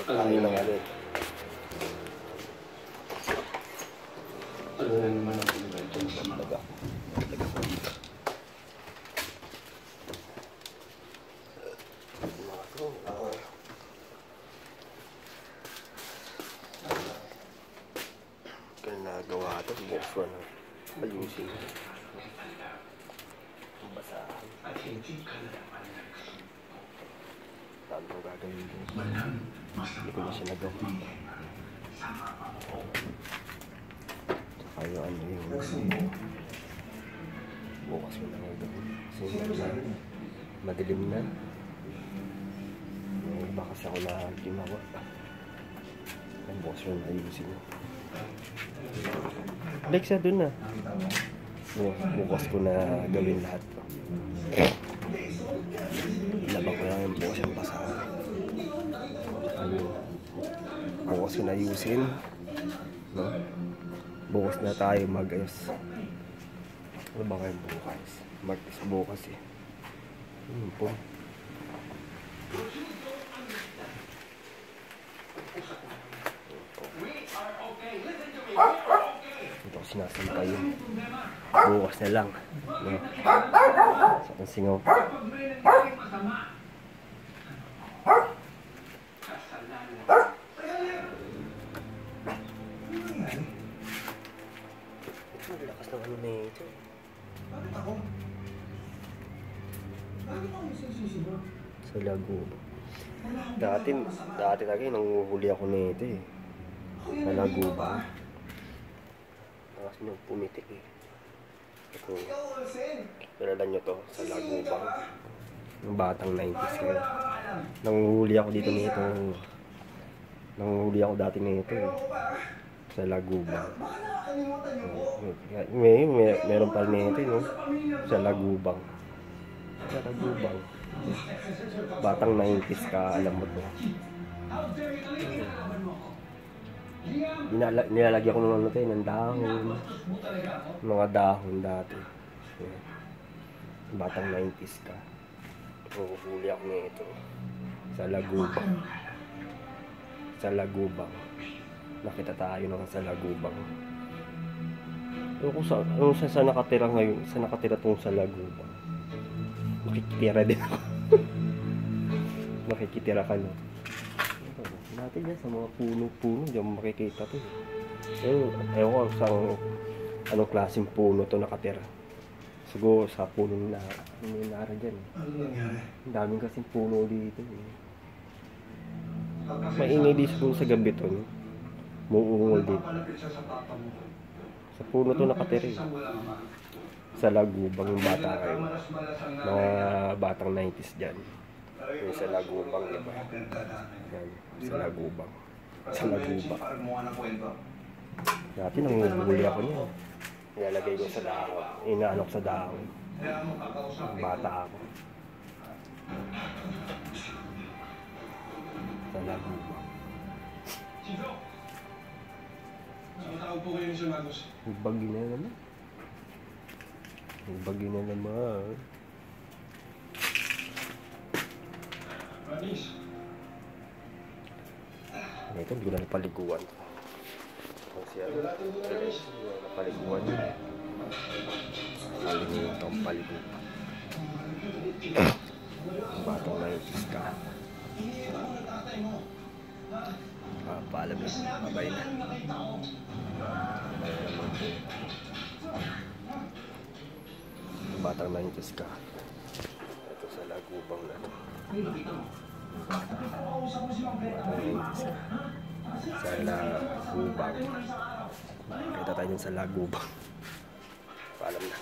Tayo ng ano. Ano na naman ang pinagay sa Talaga. Talaga ko dito. Kaya nagawa ito. Bukso na. Ayusin. Basahan. Paano ko gagawin dito? Hindi ko na siya nagawa. Tsaka yung ano yung bukas ko na gagawin. Kasi madilim na. Bakas ako na ginawa. Ang bukas ko na ayusin mo. Alexa, dun na. Bukas ko na gawin lahat. Ilaba ko lang yung bukas yung basahan. Ayun. Bukas ko na ayusin. No? Bukas na tayo mag-ayos. Ano ba kayo bukas? Martes bukas eh. Po. Ito ko sinasampay yun. Bukas na lang. No? Sa aking singaw. Ang lakas ng ano na ito. Bakit ako? Bakit ako magsisisigaw? Sa lago. Dati talaga nanguhuli ako nito eh. Sa lago ba? Tapos nung pumitik eh. Ito. Kilala nyo to sa lago ba? Yung batang 90s eh. Nanguhuli ako dito nito. Nanguhuli ako dati nito eh. Sa lago ba? Meron pa nito eh, no? Sa lagubang. Sa lagubang. Batang 90s ka, alam mo to. Nilalagyan ko ng ano tayo, ng dahon. Mga dahon dati. Batang 90s ka. Huli ako nito. Sa lagubang. Sa lagubang. Nakita tayo naman sa lagubang. Kung saan nakatira ngayon, saan nakatira tong sa lagubang. Makikitira din ako. Makikitira ka na. Dati dyan sa mga puno-puno, dyan makikita to. Ewan ko sa anong klaseng puno to nakatira. Siguro sa puno na nara dyan. Ano nangyari? Ang daming kasing puno dito. Maingay di siguro sa gabi to. Muungol dito. Sa puno to nakatira. Sa lagubang yung bata kayo. Mga batang 90s dyan. Yung sa lagubang, diba? Yan, sa lagubang. Sa lagubang. Dati nanguhuli ako niya. Nilalagay ko sa dahon. Inaano ko sa dahon. Bata ako. Sa lagubang. Tawag po kayo ni Sir Magus. Bagi na naman. Bagi na naman. Manis. Ito, hindi ko na napaliguan. Kasi ano, napaliguan yun. Nakalimutan ang paliguan. Batang na yung iska. Paalam na. Babay na. Batang na yung iska. Ito sa lagubang na ito. Sa lagubang. Kita tayo sa lagubang. Paalam na.